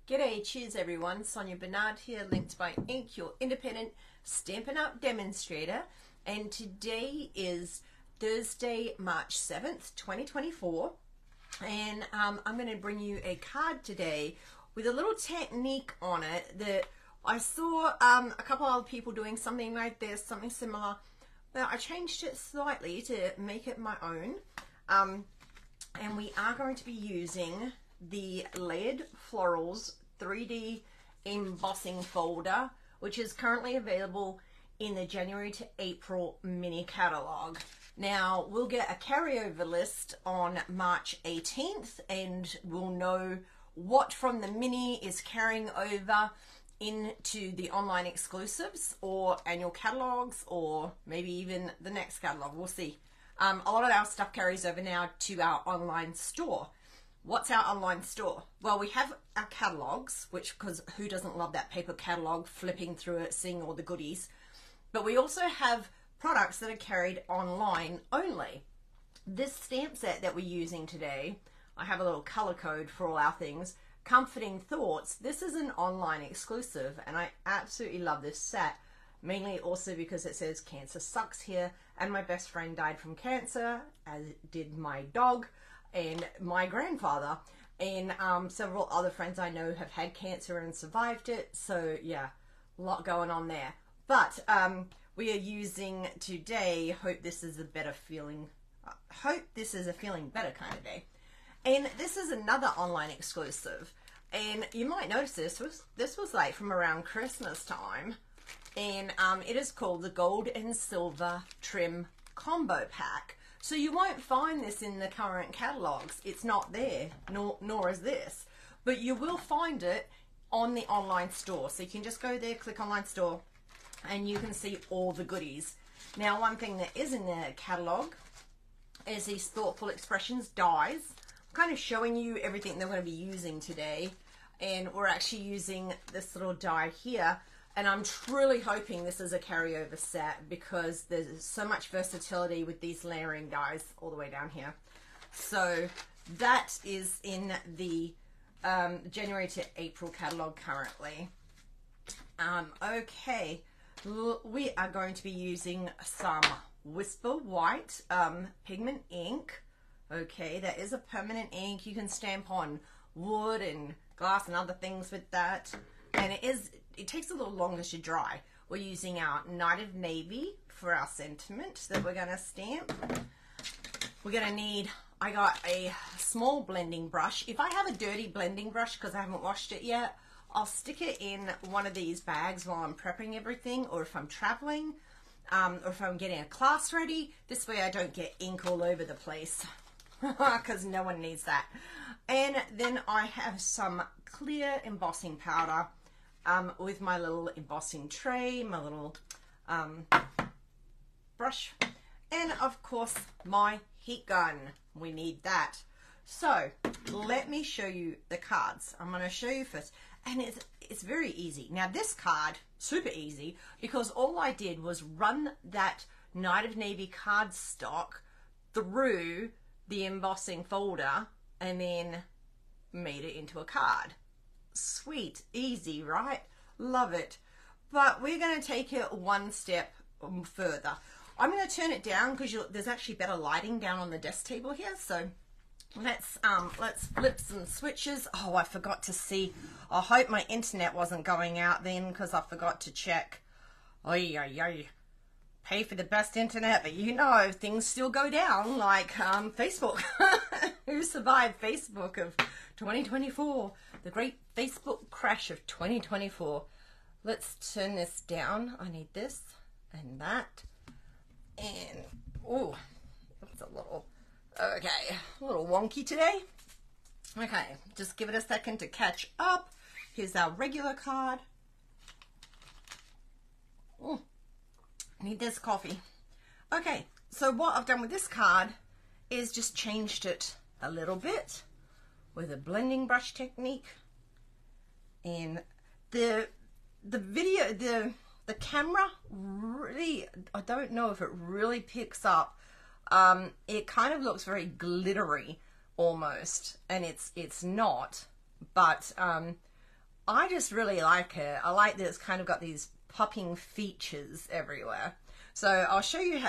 G'day, cheers everyone, Sonia Bernard here, linked by Ink, your independent Stampin' Up demonstrator, and today is Thursday, March 7th, 2024, and I'm going to bring you a card today with a little technique on it that I saw a couple other people doing something like this, something similar, but I changed it slightly to make it my own, and we are going to be using the Layered Florals 3D Embossing Folder, which is currently available in the January to April mini catalog. Now, we'll get a carryover list on March 18th, and we'll know what from the mini is carrying over into the online exclusives or annual catalogs, or maybe even the next catalog. We'll see. A lot of our stuff carries over now to our online store. What's our online store? Well, we have our catalogs, which, because who doesn't love that paper catalog, flipping through it, seeing all the goodies. But we also have products that are carried online only. This stamp set that we're using today, I have a little color code for all our things, Comforting Thoughts. This is an online exclusive, and I absolutely love this set, mainly also because it says cancer sucks here, and my best friend died from cancer, as did my dog and my grandfather, and several other friends I know have had cancer and survived it. So yeah, a lot going on there. But we are using today, hope this is a feeling better kind of day. And this is another online exclusive, and you might notice this was like from around Christmas time, and it is called the Gold and Silver Trim Combo Pack. So you won't find this in the current catalogs. It's not there, nor is this. But you will find it on the online store. So you can just go there, click online store, and you can see all the goodies. Now, one thing that is in the catalog is these Thoughtful Expressions dies. I'm kind of showing you everything that we're going to be using today. And we're actually using this little die here. And I'm truly hoping this is a carryover set, because there's so much versatility with these layering dies all the way down here. So that is in the January to April catalog currently. Okay, we are going to be using some Whisper White pigment ink. Okay, that is a permanent ink. You can stamp on wood and glass and other things with that. And it takes a little longer to dry. We're using our Night of Navy for our sentiment that we're going to stamp. We're going to need, I got a small blending brush. If I have a dirty blending brush because I haven't washed it yet, I'll stick it in one of these bags while I'm prepping everything, or if I'm traveling, or if I'm getting a class ready. This way I don't get ink all over the place, because no one needs that. And then I have some Clear Embossing Powder with my little embossing tray, my little brush, and of course my heat gun. We need that. So let me show you the cards. I'm going to show you first, and it's very easy. Now this card, super easy, because all I did was run that Night of Navy cardstock through the embossing folder and then made it into a card. Sweet, easy, right? Love it. But we're going to take it one step further. I'm going to turn it down because there's actually better lighting down on the desk table here. So let's flip some switches. Oh, I forgot to see. I hope my internet wasn't going out then, because I forgot to check. Pay for the best internet, but you know, things still go down, like Facebook. Who survived Facebook of 2024? The great Facebook crash of 2024. Let's turn this down. I need this and that. And, oh, that's a little, okay, a little wonky today. Okay, just give it a second to catch up. Here's our regular card. Oh, need this coffee. Okay, so what I've done with this card is just changed it a little bit with a blending brush technique. And the camera really, I don't know if it really picks up. It kind of looks very glittery almost, and it's not, but I just really like it. I like that it's kind of got these popping features everywhere. So I'll show you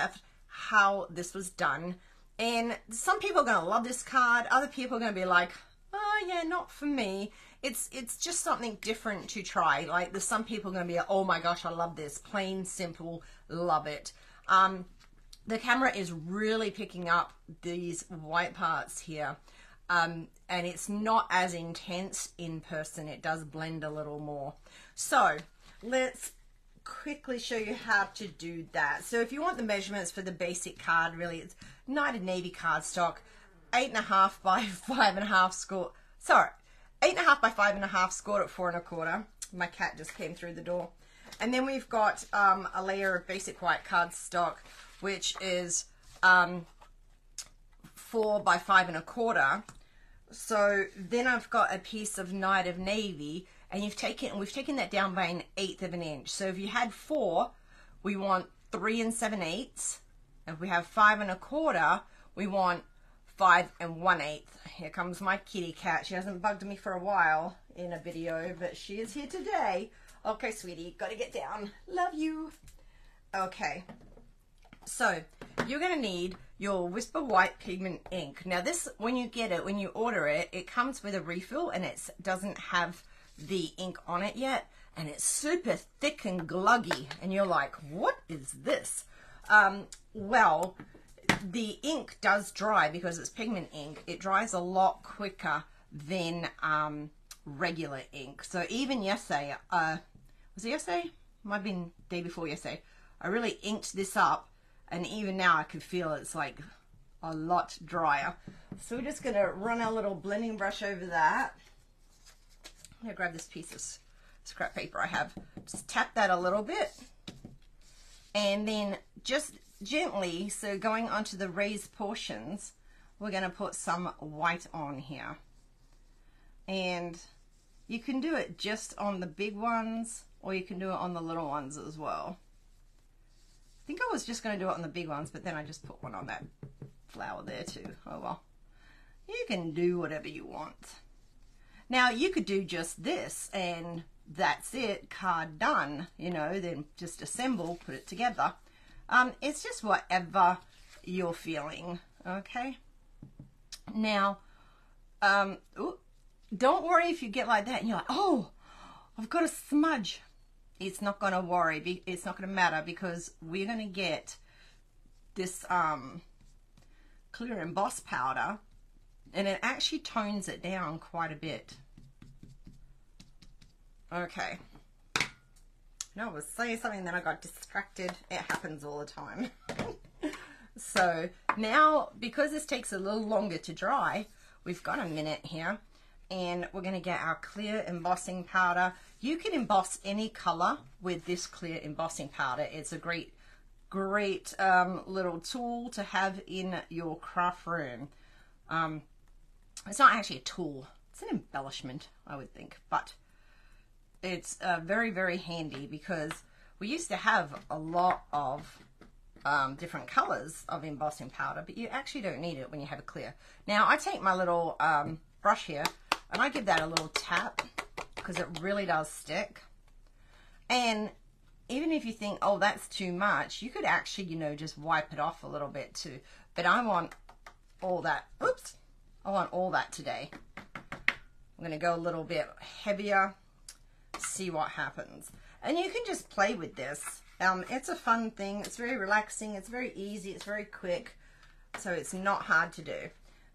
how this was done. And some people are going to love this card. Other people are going to be like, oh yeah, not for me. It's just something different to try. Like there's some people going to be like, oh my gosh, I love this. Plain, simple, love it. The camera is really picking up these white parts here. And it's not as intense in person. It does blend a little more. So let's quickly show you how to do that. So if you want the measurements for the basic card, really it's Night of Navy cardstock, 8.5 by 5.5 score. Sorry, 8.5 by 5.5 scored at 4 1/4. My cat just came through the door. And then we've got a layer of basic white cardstock, which is 4 by 5 1/4. So then I've got a piece of Night of Navy, and we've taken that down by 1/8 of an inch. So if you had 4, we want 3 7/8. If we have 5 1/4, we want 5 1/8. Here comes my kitty cat. She hasn't bugged me for a while in a video, but she is here today. Okay, sweetie, gotta get down. Love you. Okay, so you're gonna need your Whisper White pigment ink. Now this, when you get it, when you order it, it comes with a refill and it doesn't have the ink on it yet, and it's super thick and gluggy, and you're like, what is this? Well, the ink does dry because it's pigment ink. It dries a lot quicker than regular ink. So even yesterday, was it yesterday? Might have been the day before yesterday. I really inked this up, and even now I can feel it's like a lot drier. So we're just gonna run our little blending brush over that. I'm gonna grab this piece of scrap paper I have. Just tap that a little bit, and then just gently, so going onto the raised portions, we're gonna put some white on here. And you can do it just on the big ones, or you can do it on the little ones as well. I think I was just going to do it on the big ones, but then I just put one on that flower there too. Oh well. You can do whatever you want. Now you could do just this and that's it, card done, you know, then just assemble, put it together. It's just whatever you're feeling, okay? Now, don't worry if you get like that and you're like, oh, I've got a smudge. It's not going to worry. It's not going to matter because we're going to get this Clear Emboss powder, and it actually tones it down quite a bit. Okay. No, I was saying something, then I got distracted. It happens all the time. So now, because this takes a little longer to dry, we've got a minute here, and we're going to get our Clear Embossing Powder. You can emboss any color with this Clear Embossing Powder. It's a great little tool to have in your craft room. It's not actually a tool. It's an embellishment, I would think, but it's very, very handy because we used to have a lot of different colors of embossing powder, but you actually don't need it when you have a clear. Now I take my little brush here and I give that a little tap because it really does stick. And even if you think, oh, that's too much, you could actually, you know, just wipe it off a little bit too. But I want all that, oops, I want all that today. I'm going to go a little bit heavier, see what happens. And you can just play with this. It's a fun thing. It's very relaxing. It's very easy. It's very quick. So it's not hard to do.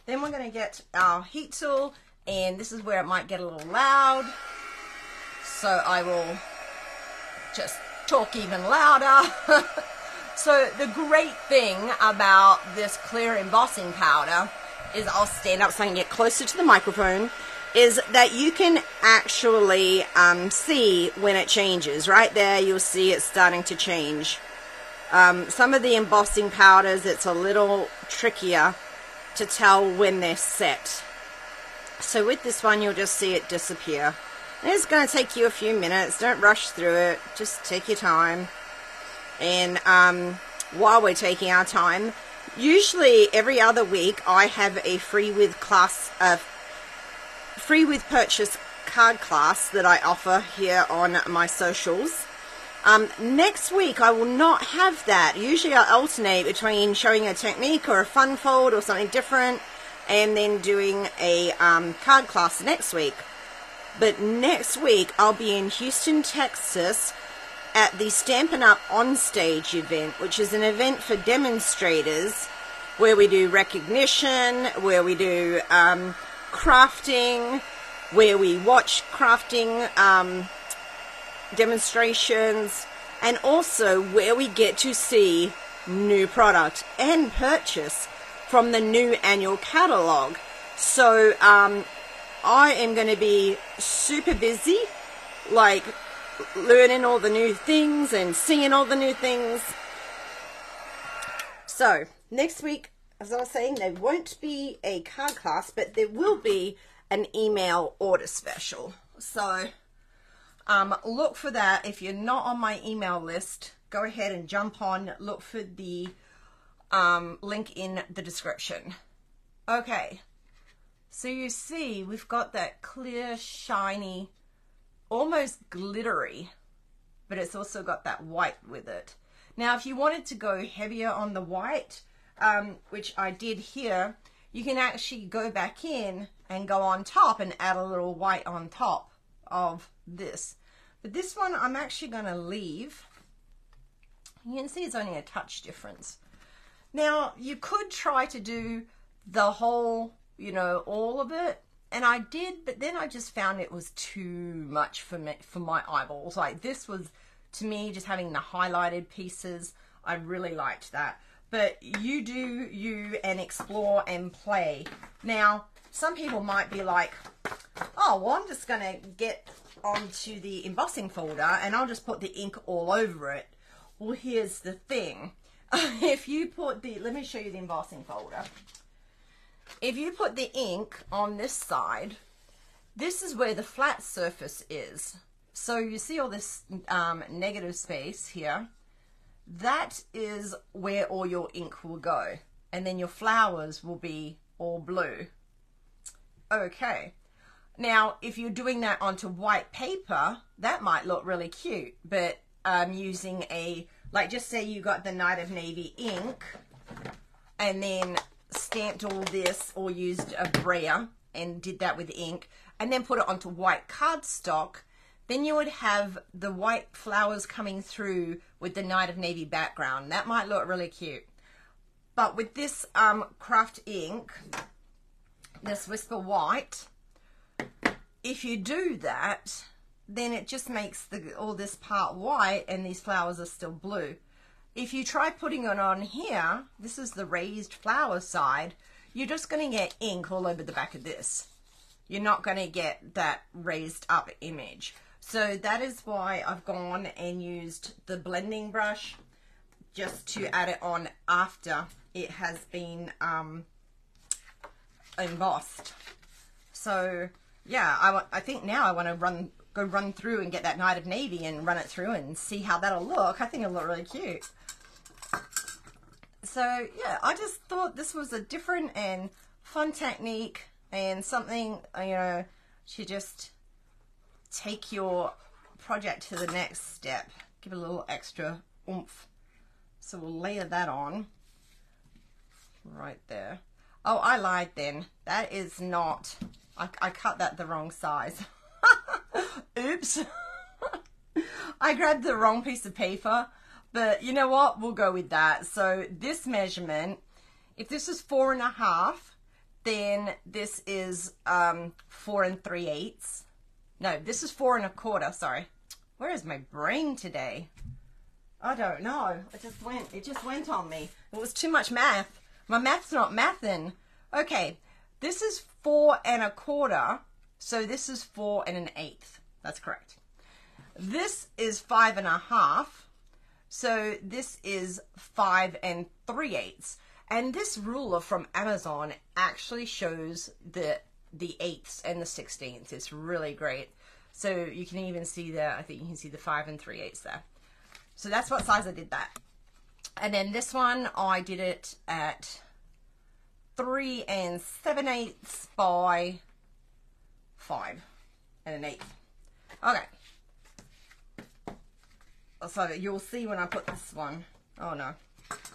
Then we're going to get our heat tool, and this is where it might get a little loud. So I will just talk even louder. So the great thing about this Clear Embossing Powder is, I'll stand up so I can get closer to the microphone, is that you can actually see when it changes. Right there, you'll see it's starting to change. Some of the embossing powders, it's a little trickier to tell when they're set. So with this one, you'll just see it disappear. And it's going to take you a few minutes. Don't rush through it. Just take your time. And while we're taking our time, usually every other week I have a free with class free with purchase card class that I offer here on my socials. Next week I will not have that. Usually I alternate between showing a technique or a fun fold or something different and then doing a card class next week. But next week I'll be in Houston, Texas at the Stampin' Up! On Stage event, which is an event for demonstrators where we do recognition, where we do crafting, where we watch crafting demonstrations, and also where we get to see new product and purchase from the new annual catalog. So I am going to be super busy, like learning all the new things and seeing all the new things. So next week, as I was saying, there won't be a card class, but there will be an email order special. So look for that. If you're not on my email list, go ahead and jump on, look for the link in the description. Okay, so you see we've got that clear, shiny, almost glittery, but it's also got that white with it. Now if you wanted to go heavier on the white, which I did here, you can actually go back in and go on top and add a little white on top of this. But this one I'm actually going to leave. You can see it's only a touch difference. Now you could try to do the whole, you know, all of it, and I did, but then I just found it was too much for me, for my eyeballs. Like this was, to me, just having the highlighted pieces, I really liked that. But you do you and explore and play. Now some people might be like, oh well, I'm just gonna get onto the embossing folder and I'll just put the ink all over it. Well, here's the thing. If you put the, let me show you the embossing folder. If you put the ink on this side, this is where the flat surface is. So you see all this negative space here. That is where all your ink will go. And then your flowers will be all blue. Okay. Now, if you're doing that onto white paper, that might look really cute. But using a, like just say you got the Night of Navy ink and then stamped all this or used a brayer and did that with ink and then put it onto white cardstock, then you would have the white flowers coming through with the Night of Navy background. That might look really cute. But with this craft ink, this Whisper White, if you do that, then it just makes all this part white and these flowers are still blue. If you try putting it on here, this is the raised flower side, you're just going to get ink all over the back of this. You're not going to get that raised up image. So that is why I've gone and used the blending brush just to add it on after it has been embossed. So yeah, I think now I want to go run through and get that Night of Navy and run it through and see how that'll look. I think it'll look really cute. So yeah, I just thought this was a different and fun technique and something, you know, to just take your project to the next step. Give it a little extra oomph. So we'll layer that on right there. Oh, I lied then. That is not, I cut that the wrong size. Oops. I grabbed the wrong piece of paper, but you know what? We'll go with that. So this measurement, if this is 4.5, then this is 4 3/8. No, this is 4 1/4. Sorry. Where is my brain today? I don't know. It just went on me. It was too much math. My math's not mathin'. Okay, this is 4 1/4. So this is 4 1/8. That's correct. This is 5 1/2. So this is 5 3/8. And this ruler from Amazon actually shows the 8ths and the 16ths. It's really great. So you can even see there, I think you can see the 5 3/8 there. So that's what size I did that. And then this one, I did it at 3 7/8 by 5 1/8. Okay. So you'll see when I put this one. Oh no.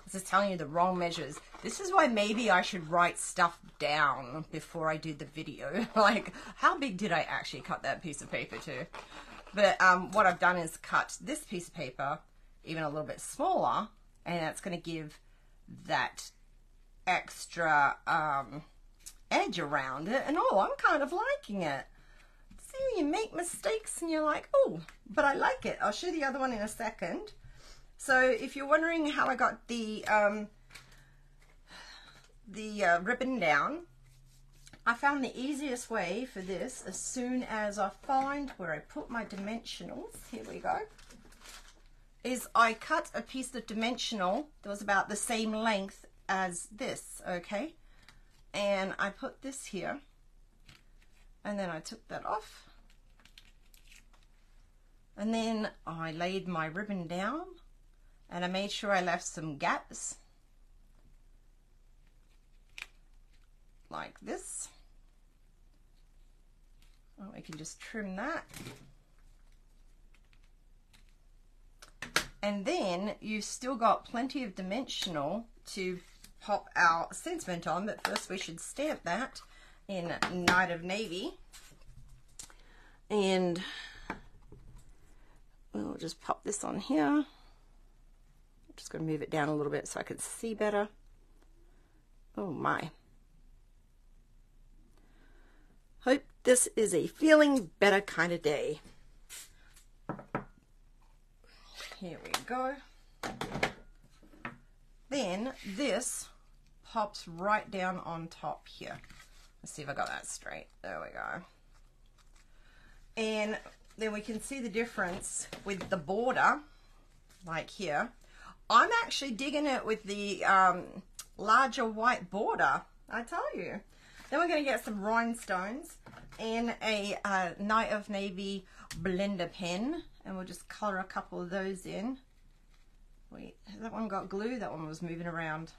This is telling you the wrong measures. This is why maybe I should write stuff down before I do the video. Like, how big did I actually cut that piece of paper to? But what I've done is cut this piece of paper even a little bit smaller, and that's going to give that extra edge around it. And oh, I'm kind of liking it. See, you make mistakes and you're like, oh, but I like it. I'll show you the other one in a second. So if you're wondering how I got the ribbon down, I found the easiest way for this as soon as I find where I put my dimensionals, here we go, is I cut a piece of dimensional that was about the same length as this, okay? And I put this here, and then I took that off, and then I laid my ribbon down, and I made sure I left some gaps like this. Oh, we can just trim that. And then you've still got plenty of dimensional to pop our sentiment on, but first we should stamp that in Night of Navy. And we'll just pop this on here. I'm just going to move it down a little bit so I can see better. Oh my. Hope this is a feeling better kind of day. Here we go. Then this pops right down on top here. Let's see if I got that straight. There we go. And then we can see the difference with the border, like here. I'm actually digging it with the larger white border, I tell you. Then we're going to get some rhinestones and a Night of Navy blender pen, and we'll just color a couple of those in. Wait, has that one got glue? That one was moving around.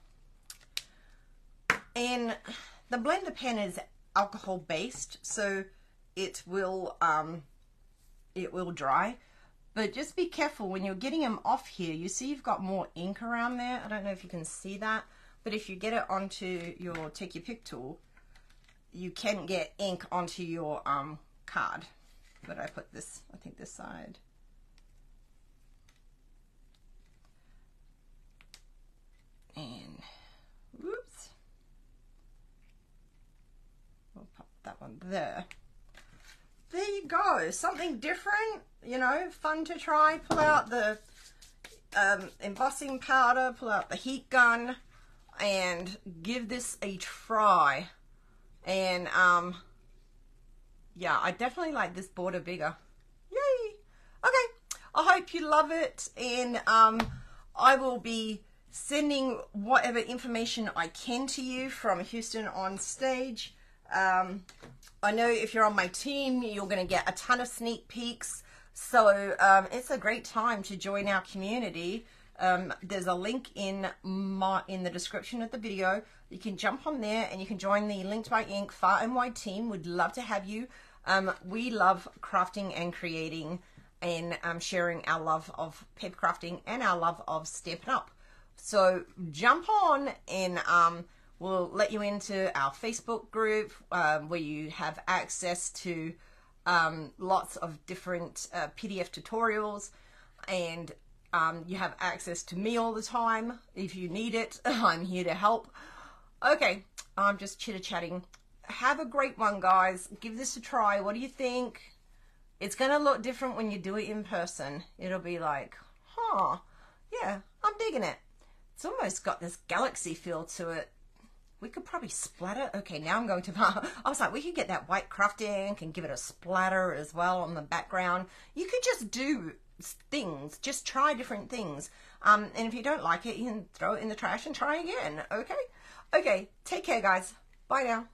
And the blender pen is alcohol based, so it will dry. But just be careful when you're getting them off here. You see you've got more ink around there. I don't know if you can see that, but if you get it onto your take your pick tool, you can get ink onto your card. But I put this, I think this side. And whoops. We'll pop that one there. There you go. Something different, you know, fun to try. Pull out the embossing powder, pull out the heat gun, and give this a try. And yeah, I definitely like this border bigger. Yay! Okay, I hope you love it, and I will be sending whatever information I can to you from Houston on stage. I know if you're on my team, you're going to get a ton of sneak peeks, so it's a great time to join our community. There's a link in the description of the video. You can jump on there and you can join the Linked by Ink Far and Wide team. We'd love to have you. We love crafting and creating, and sharing our love of paper crafting and our love of Stampin' Up. So jump on, and we'll let you into our Facebook group where you have access to lots of different PDF tutorials, and you have access to me all the time. If you need it, I'm here to help. Okay, I'm just chitter-chatting. Have a great one, guys. Give this a try. What do you think? It's going to look different when you do it in person. It'll be like, huh, yeah, I'm digging it. It's almost got this galaxy feel to it. We could probably splatter. Okay, now I'm going to, I was like, we could get that white craft ink and give it a splatter as well on the background. You could just do things, just try different things. And if you don't like it, you can throw it in the trash and try again, okay? Okay, take care, guys. Bye now.